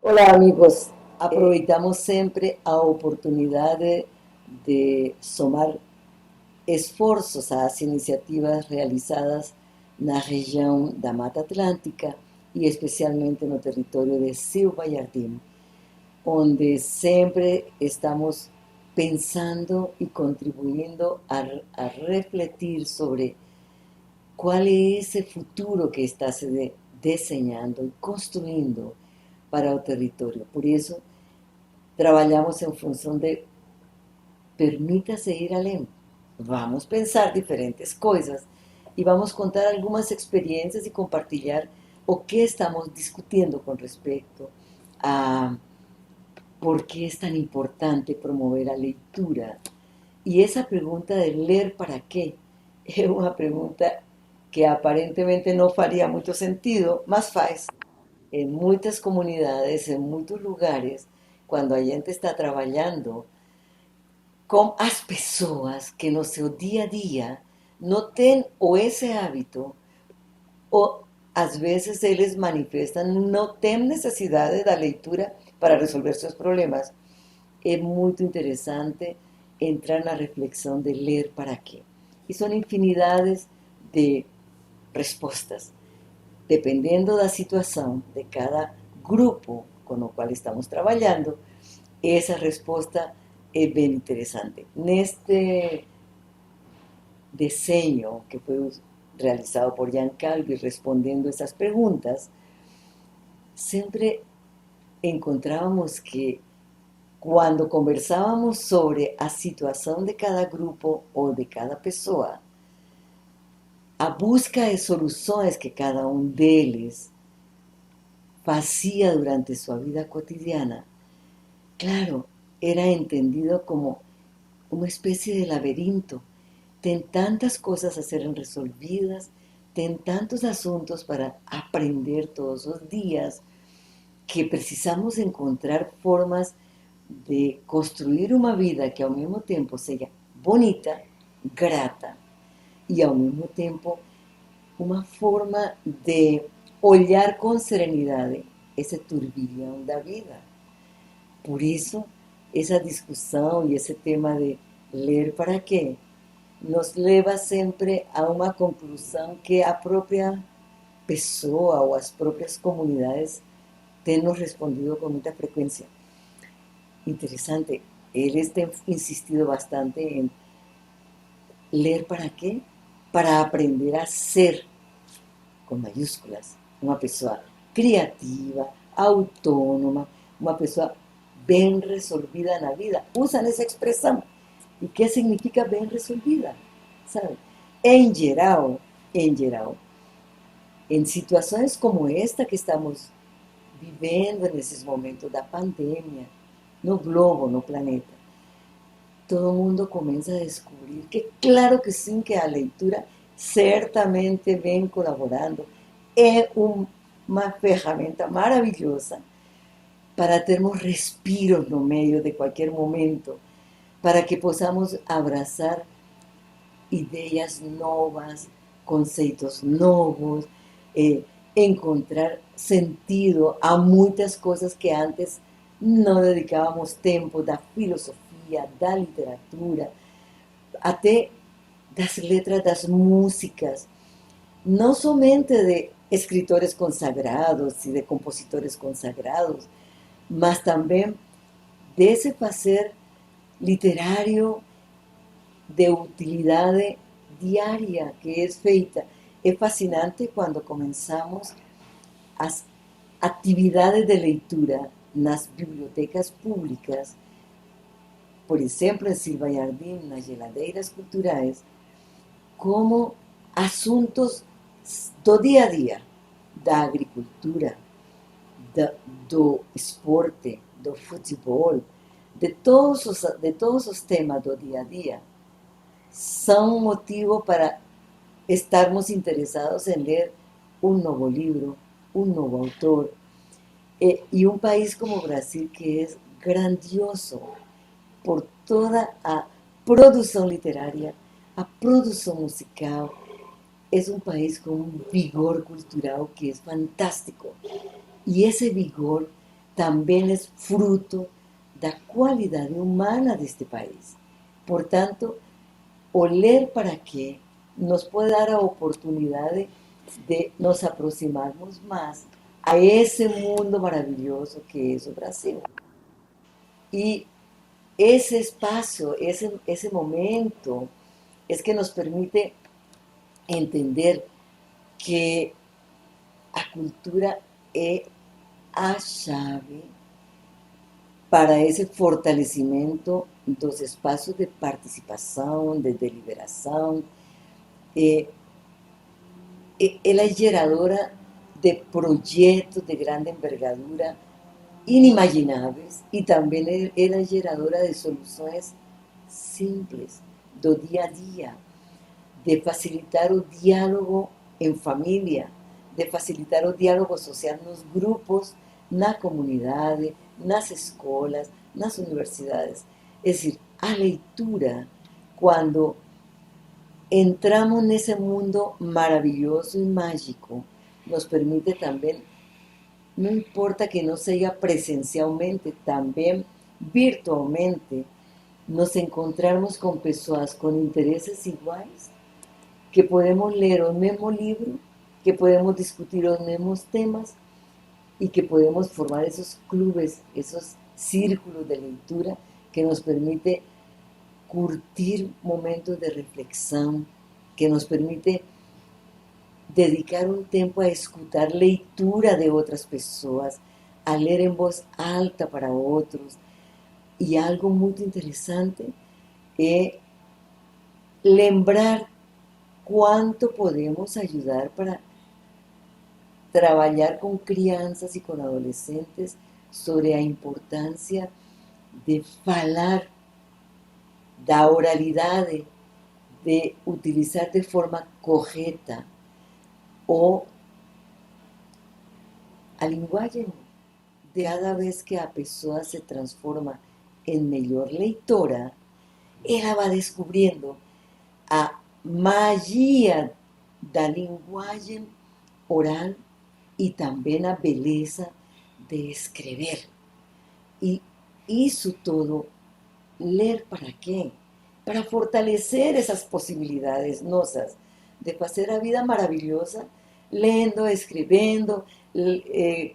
Olá, amigos. Aproveitamos sempre a oportunidade de somar esforços às iniciativas realizadas na região da Mata Atlântica e especialmente no território de Silva Jardim, onde sempre estamos pensando e contribuindo a refletir sobre qual é esse futuro que está se desenhando e construindo para o território. Por isso, trabalhamos em função de permítase ir além. Vamos pensar diferentes coisas e vamos contar algumas experiências e compartilhar o que estamos discutindo com respeito a por que é tão importante promover a leitura. E essa pergunta de ler para quê é uma pergunta que aparentemente não faria muito sentido, mas faz. Em muitas comunidades, em muitos lugares, quando a gente está trabalhando com as pessoas que no seu dia a dia não têm ou esse hábito, ou às vezes eles manifestam, não têm necessidade da leitura para resolver seus problemas. É muito interessante entrar na reflexão de ler para quê. E são infinidades de respostas, dependendo da situação de cada grupo com o qual estamos trabalhando. Essa resposta é bem interessante. Neste desenho que foi realizado por Jan Calvi respondendo essas perguntas, sempre encontrávamos que quando conversávamos sobre a situação de cada grupo ou de cada pessoa, a busca de soluções que cada um deles fazia durante sua vida cotidiana, claro, era entendido como uma espécie de laberinto. Tem tantas coisas a serem resolvidas, tem tantos assuntos para aprender todos os dias, que precisamos encontrar formas de construir uma vida que ao mesmo tempo seja bonita, grata e ao mesmo tempo uma forma de olhar com serenidade esse turbilhão da vida. Por isso, essa discussão e esse tema de ler para quê nos leva sempre a uma conclusão que a própria pessoa ou as próprias comunidades têm nos respondido com muita frequência. Interessante, eles têm insistido bastante em ler para quê? Para aprender a ser, com maiúsculas, uma pessoa criativa, autônoma, uma pessoa bem resolvida na vida. Usam essa expressão. E que significa bem resolvida, sabe? Em geral, em situações como esta que estamos vivendo nesses momentos da pandemia, no globo, no planeta, todo mundo começa a descobrir que, claro que sim, que a leitura certamente vem colaborando, é uma ferramenta maravilhosa para termos respiros no meio de qualquer momento, para que possamos abraçar ideias novas, conceitos novos, encontrar sentido a muitas coisas que antes não dedicávamos tempo, da filosofia, da literatura, até das letras das músicas, não somente de escritores consagrados e de compositores consagrados, mas também desse fazer literário de utilidade diária que é feita. É fascinante quando começamos as atividades de leitura nas bibliotecas públicas, por exemplo, em Silva Jardim, nas geladeiras culturais, como assuntos do dia a dia, da agricultura, do esporte, do futebol, de todos os temas do dia a dia, são um motivo para estarmos interessados em ler um novo livro, um novo autor. E um país como o Brasil, que é grandioso por toda a produção literária, a produção musical, é um país com um vigor cultural que é fantástico. E esse vigor também é fruto da qualidade humana deste país. Portanto, oler para quê nos pode dar a oportunidade de nos aproximarmos mais a esse mundo maravilhoso que é o Brasil. E esse espaço, esse momento, é que nos permite entender que a cultura é a chave para esse fortalecimento dos espaços de participação, de deliberação. Ela é geradora de projetos de grande envergadura inimagináveis e também ela é geradora de soluções simples do dia a dia, de facilitar o diálogo em família, de facilitar o diálogo social nos grupos, na comunidade, nas escolas, nas universidades. É decir, a leitura, quando entramos nesse mundo maravilhoso e mágico, nos permite também, não importa que não seja presencialmente, também virtualmente, nos encontrarmos com pessoas com interesses iguais, que podemos ler o mesmo livro, que podemos discutir os mesmos temas e que podemos formar esos clubes, esos círculos de leitura que nos permite curtir momentos de reflexão, que nos permite dedicar um tempo a escutar leitura de outras pessoas, a ler em voz alta para outros. E algo muito interessante é lembrar quanto podemos ajudar para trabalhar com crianças e com adolescentes sobre a importância de falar, da oralidade, de utilizar de forma correta a linguagem. De cada vez que a pessoa se transforma em melhor leitora, ela vai descobrindo a magia da linguagem oral e também a beleza de escrever. E isso tudo, ler para quê? Para fortalecer essas possibilidades nossas de fazer a vida maravilhosa, lendo, escrevendo,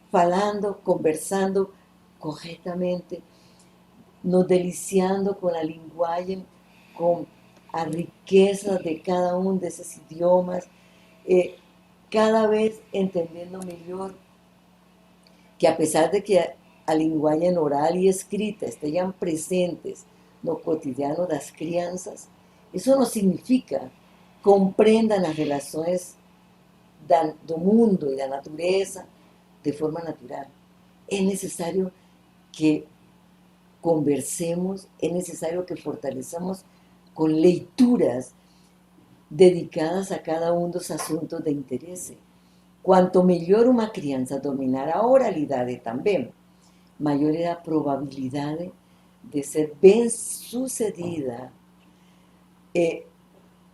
falando, conversando corretamente, nos deliciando com a linguagem, com a riqueza de cada um desses idiomas, cada vez entendendo melhor que, apesar de que a linguagem oral e escrita estejam presentes no cotidiano das crianças, isso não significa compreendam as relações do mundo e da natureza de forma natural. É necessário que conversemos, é necessário que fortaleçamos com leituras dedicadas a cada um dos assuntos de interesse. Quanto melhor uma criança dominar a oralidade também, maior é a probabilidade de ser bem-sucedida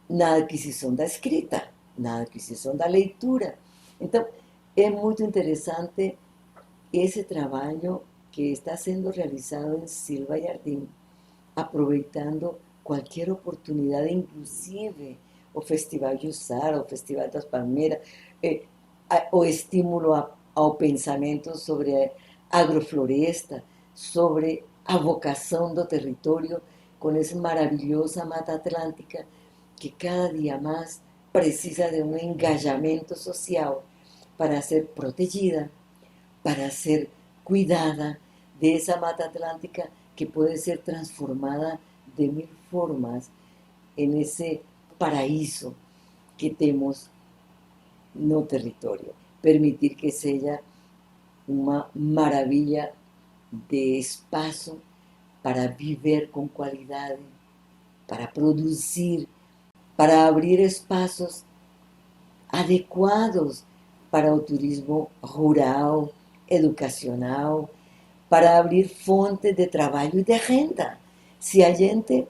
na aquisição da escrita, na aquisição da leitura. Então, é muito interessante esse trabalho que está sendo realizado em Silva Jardim, aproveitando qualquer oportunidade, inclusive o Festival Jussara, o Festival das Palmeiras, o estímulo ao pensamento sobre a agrofloresta, sobre a vocação do território com essa maravilhosa Mata Atlântica que cada dia mais precisa de um engajamento social para ser protegida, para ser cuidada dessa Mata Atlântica que pode ser transformada de mil formas em esse paraíso que temos no território. Permitir que seja uma maravilha de espaço para viver com qualidade, para produzir, para abrir espaços adequados para o turismo rural, educacional, para abrir fontes de trabalho e de renda. Se a gente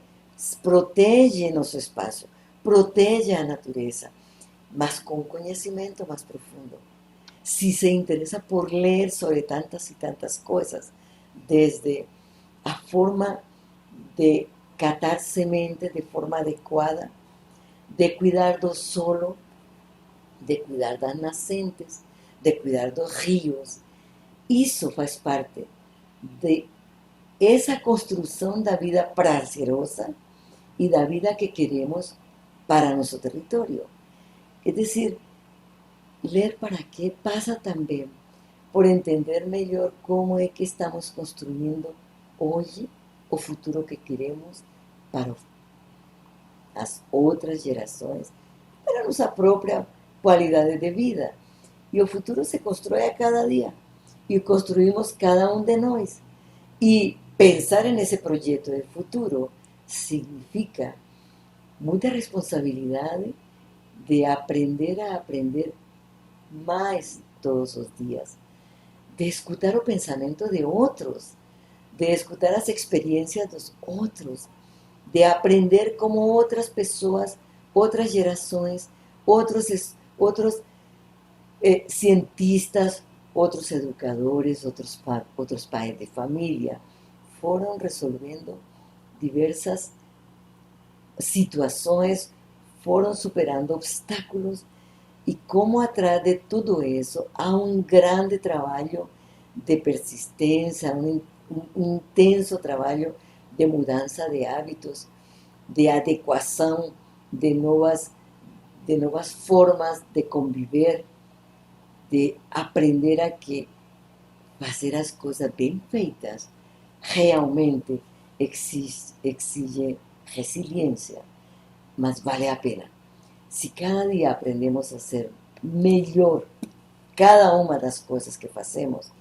protege nosso espaço, protege a natureza, mas com conhecimento mais profundo. si se interesa por leer sobre tantas y tantas cosas, desde a forma de catar semente de forma adecuada, de cuidar do solo, de cuidar das nascentes, de cuidar dos rios. Isso faz parte de essa construção da vida prazerosa e da vida que queremos para nosso território. É decir, ler para qué pasa también por entender melhor como é que estamos construindo hoje o futuro que queremos para as outras gerações, para a nossa própria qualidade de vida. E o futuro se constrói a cada dia e construímos cada um de nós. E pensar nesse projeto de futuro significa muita responsabilidade de aprender a aprender mais todos os dias, de escutar o pensamento de outros, de escutar as experiências dos outros, de aprender como outras pessoas, outras gerações, outros cientistas, outros educadores, outros pais de família foram resolvendo diversas situações, foram superando obstáculos e como atrás de tudo isso há um grande trabalho de persistência, um intenso trabalho de mudança de hábitos, de adequação de novas formas de conviver, de aprender a que fazer as coisas bem feitas realmente exige resiliência, mas vale a pena. Se cada dia aprendemos a ser melhor cada uma das coisas que fazemos,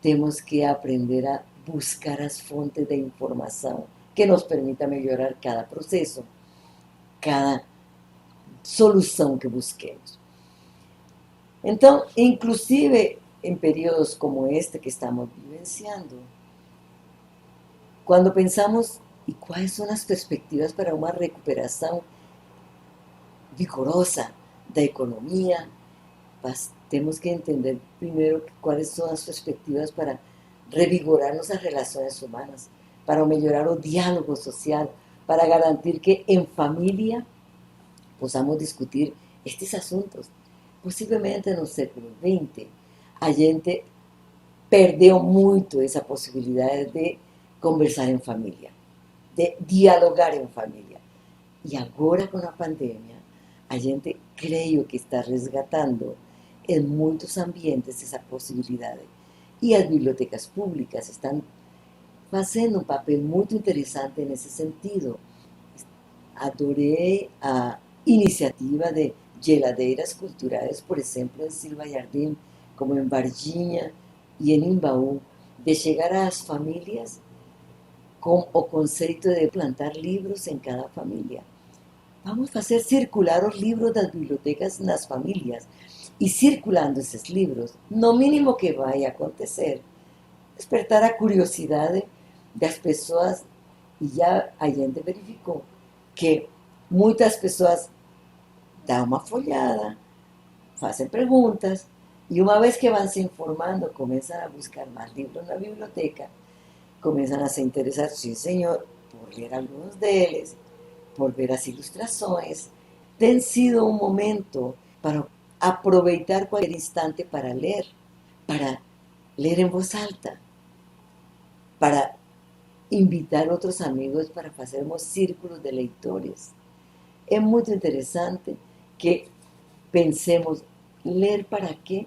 temos que aprender a buscar as fontes de informação que nos permita melhorar cada processo, cada solução que busquemos. Então, inclusive em períodos como este que estamos vivenciando, quando pensamos e quais são as perspectivas para uma recuperação vigorosa da economia, temos que entender primeiro quais são as perspectivas para revigorar nossas relações humanas, para melhorar o diálogo social, para garantir que em família possamos discutir estes assuntos. Possivelmente no século XX, a gente perdeu muito essa possibilidade de conversar em família, de dialogar em família. E agora com a pandemia, a gente creio que está resgatando em muitos ambientes essa possibilidade. E as bibliotecas públicas estão fazendo um papel muito interessante nesse sentido. Adorei a iniciativa de geladeiras culturais, por exemplo, em Silva Jardim, como em Varginha e em Imbaú, de chegar às famílias com o conceito de plantar livros em cada família. Vamos fazer circular os livros das bibliotecas nas famílias. E circulando esses livros, no mínimo que vai acontecer, despertar a curiosidade das pessoas. E já a gente verificou que muitas pessoas dão uma folhada, fazem perguntas, e uma vez que vão se informando, começam a buscar mais livros na biblioteca, começam a se interessar, sim senhor, por ler alguns deles, por ver as ilustrações. Tem sido um momento para aproveitar qualquer instante para ler em voz alta, para invitar outros amigos para fazermos círculos de leitores. É muito interessante que pensemos ler para quê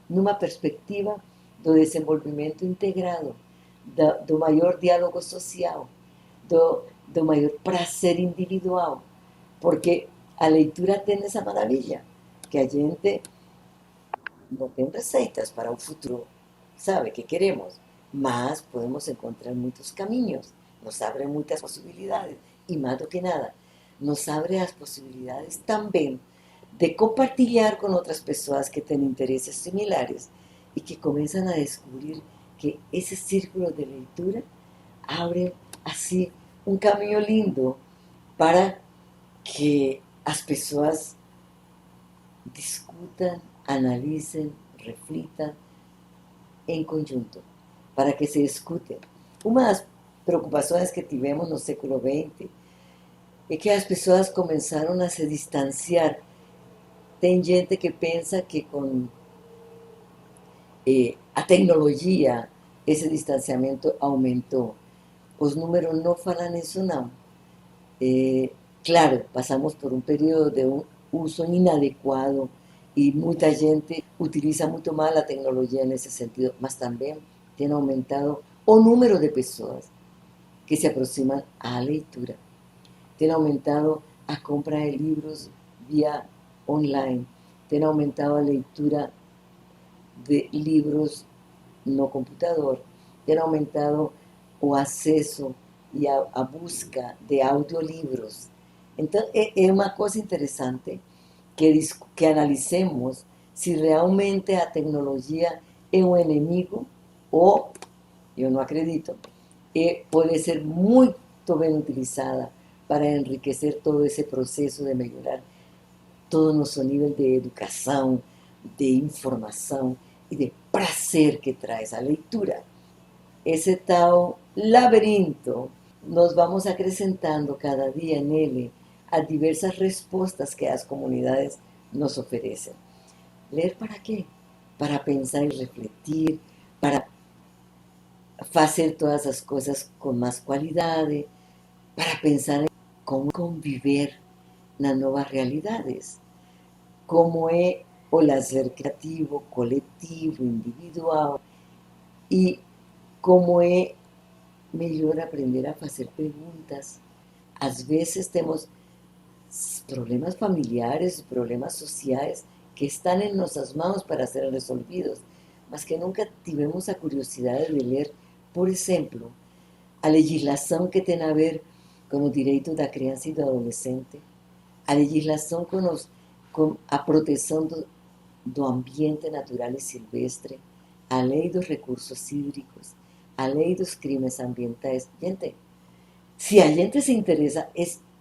numa perspectiva do desenvolvimento integrado, do maior diálogo social, do maior prazer individual, porque a leitura tem essa maravilha, que a gente não tem receitas para o futuro, sabe, que queremos, mas podemos encontrar muitos caminhos, nos abre muitas possibilidades, e mais do que nada, nos abre as possibilidades também de compartilhar com outras pessoas que têm interesses similares e que começam a descobrir que esse círculo de leitura abre, assim, um caminho lindo para que as pessoas discutam, analicen, reflitan em conjunto, para que se discutem. Uma das preocupações que tivemos no século XX é que as pessoas começaram a se distanciar. Tem gente que pensa que com a tecnologia esse distanciamento aumentou. Os números não falam isso, não. Claro, passamos por um período de um uso inadequado e muita gente utiliza muito mal a tecnologia nesse sentido, mas também tem aumentado o número de pessoas que se aproximam à leitura. Tem aumentado a compra de livros via online, tem aumentado a leitura de livros no computador, tem aumentado o acesso e a busca de audiolivros. Então, é uma coisa interessante que analicemos se realmente a tecnologia é um inimigo ou, eu não acredito, pode ser muito bem utilizada para enriquecer todo esse processo de melhorar todo nosso nível de educação, de informação e de prazer que traz a leitura. Esse tal labirinto, nós vamos acrescentando cada dia nele as diversas respostas que as comunidades nos oferecem. Ler para quê? Para pensar e refletir, para fazer todas as coisas com mais qualidade, para pensar em como conviver nas novas realidades, como é o lazer criativo, coletivo, individual, e como é melhor aprender a fazer perguntas. Às vezes temos problemas familiares, problemas sociais que estão em nossas mãos para serem resolvidos, mas que nunca tivemos a curiosidade de ler. Por exemplo, a legislação que tem a ver com o direito da criança e do adolescente, a legislação com a proteção do ambiente natural e silvestre, a lei dos recursos hídricos, a lei dos crimes ambientais. Gente, se a gente se interesa,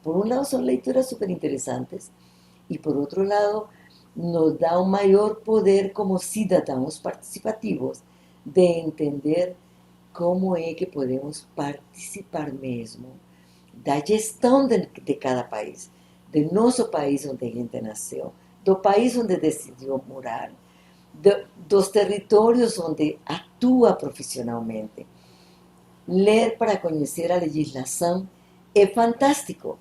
por um lado são leituras super interessantes e por outro lado nos dá um maior poder como cidadãos participativos de entender como é que podemos participar mesmo da gestão de cada país, do nosso país onde a gente nasceu, do país onde decidiu morar, dos territórios onde atua profissionalmente. Ler para conhecer a legislação é fantástico.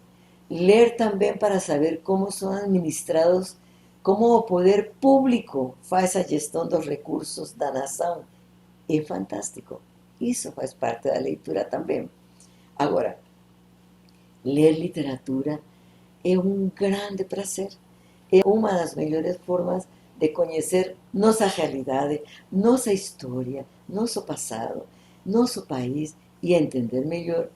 Ler também para saber como são administrados, como o poder público faz a gestão dos recursos da nação, é fantástico. Isso faz parte da leitura também. Agora, ler literatura é um grande prazer. É uma das melhores formas de conhecer nossa realidade, nossa história, nosso passado, nosso país e entender melhor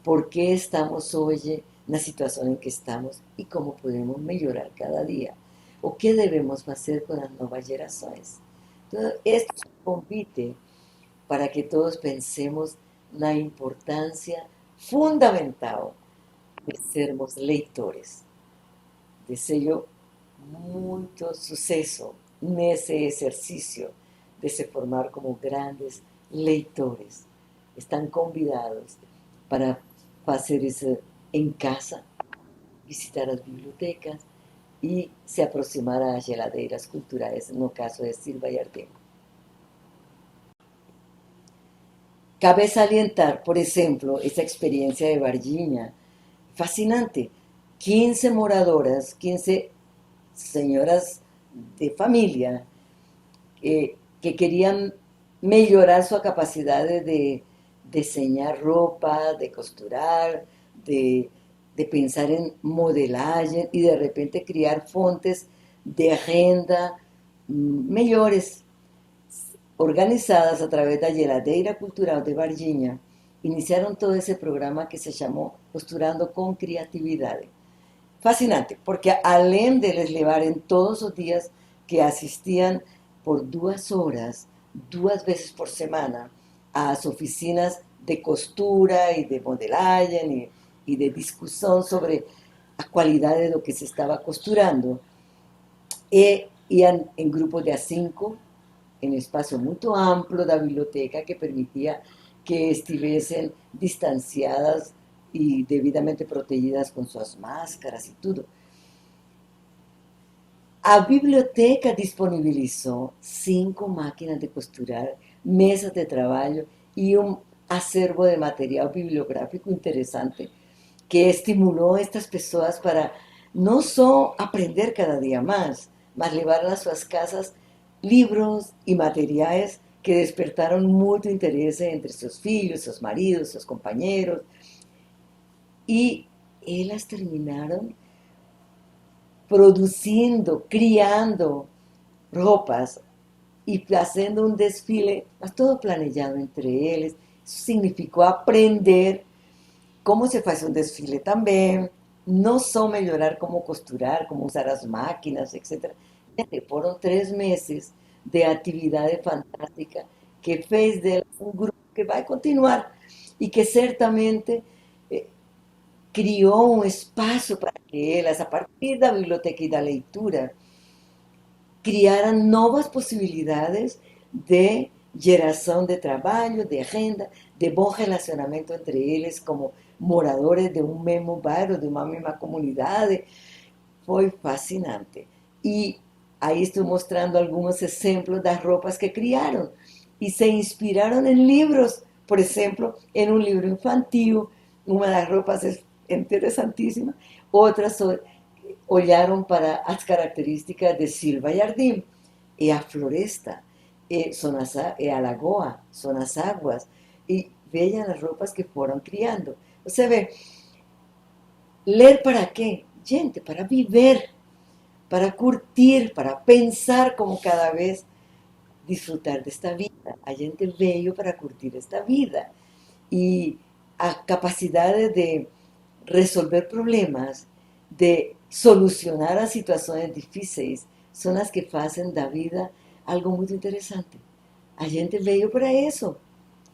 por que estamos hoje na situação em que estamos e como podemos melhorar cada dia. O que devemos fazer com as novas gerações. Então, este é um convite para que todos pensemos na importância fundamental de sermos leitores. Desejo muito sucesso nesse exercício de se formar como grandes leitores. Estão convidados para fazer isso em casa, visitar as bibliotecas e se aproximar às geladeiras culturais, no caso de Silva e Ardem. Cabe salientar, por exemplo, essa experiência de Varginha, fascinante. 15 moradoras, 15 senhoras de família que queriam melhorar sua capacidade de desenhar roupa, de costurar, de pensar em modelagem e de repente criar fontes de renda melhores, organizadas a través da Geladeira Cultural de Varginha. Iniciaram todo esse programa que se chamou Costurando com Criatividade. Fascinante, porque além de eles levarem todos os dias que assistiam por 2 horas, 2 vezes por semana, às oficinas de costura e de modelagem e de discussão sobre a qualidade do que se estava costurando, iban en grupos de a 5, en espacio muy amplio da biblioteca que permitía que estuviesen distanciadas y debidamente protegidas con sus máscaras y todo. A biblioteca disponibilizó 5 máquinas de costurar, mesas de trabajo y un acervo de material bibliográfico interesante que estimuló a estas personas para no solo aprender cada día más, mas llevar a sus casas libros y materiales que despertaron mucho interés entre sus hijos, sus maridos, sus compañeros, y ellas terminaron produciendo, criando ropas y haciendo un desfile, mas todo planejado entre eles. Isso significou aprender como se faz um desfile também, não só melhorar como costurar, como usar as máquinas, etc. Foram 3 meses de atividade fantástica que fez delas um grupo que vai continuar e que certamente criou um espaço para que elas, a partir da biblioteca e da leitura, criaram novas possibilidades de geração de trabalho, de renda, de bom relacionamento entre eles como moradores de um mesmo bairro, de uma mesma comunidade. Foi fascinante. E aí estou mostrando alguns exemplos das roupas que criaram. E se inspiraram em livros, por exemplo, em um livro infantil, uma das roupas é interessantíssima, outras olharam para as características de Silva Jardim, e a floresta, e a lagoa, são as águas, e vejam as roupas que foram criando. Você vê, ler para quê? Gente, para viver, para curtir, para pensar como cada vez disfrutar desta vida. A gente veio para curtir esta vida. E a capacidade de resolver problemas, de solucionar as situações difíceis, são as que fazem da vida algo muito interessante. A gente veio para isso.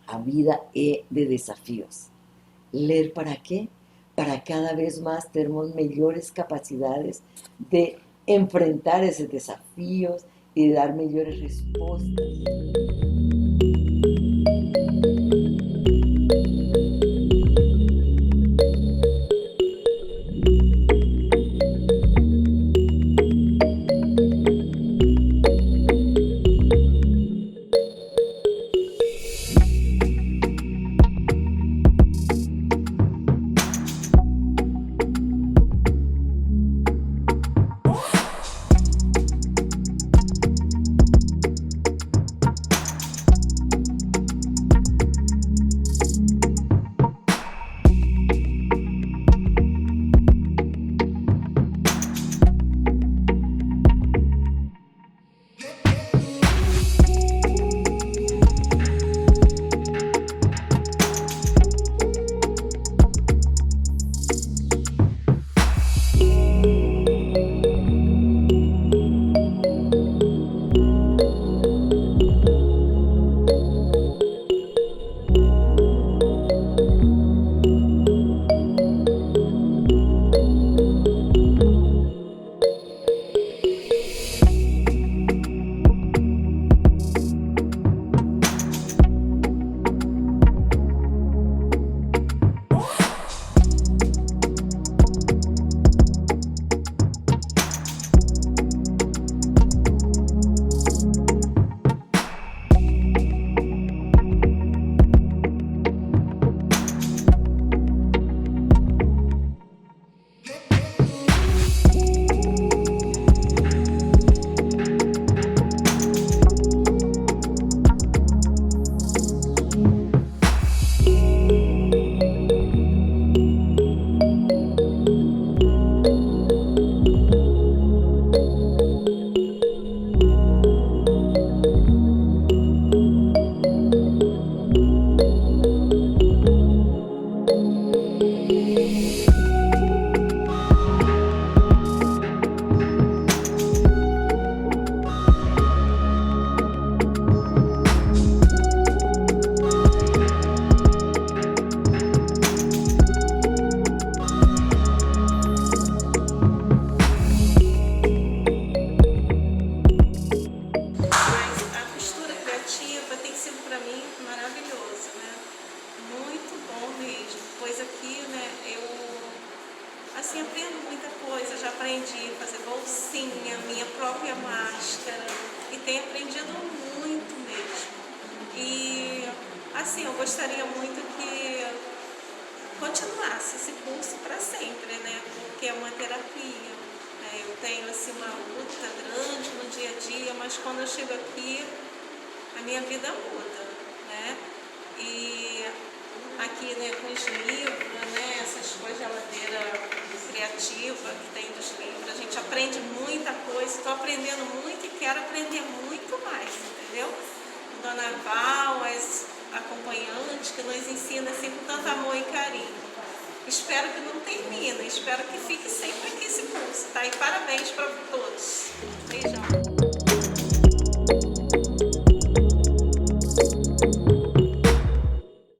A vida é de desafios. Ler para quê? Para cada vez mais termos melhores capacidades de enfrentar esses desafios e de dar melhores respostas. aprendido muito mesmo. E assim, eu gostaria muito que continuasse esse curso para sempre, né? Porque é uma terapia. Eu tenho assim uma luta grande no dia a dia, mas quando eu chego aqui, a minha vida muda, né? E aqui, né, com os livros, né, essas coisas, geladeira criativa que tem dos livros, a gente aprende muita coisa. Estou aprendendo muito e quero aprender muito mais, entendeu? Dona Val, as acompanhantes que nos ensinam assim com tanto amor e carinho. Espero que não termine, espero que fique sempre aqui esse curso, tá? E parabéns para todos. Beijão.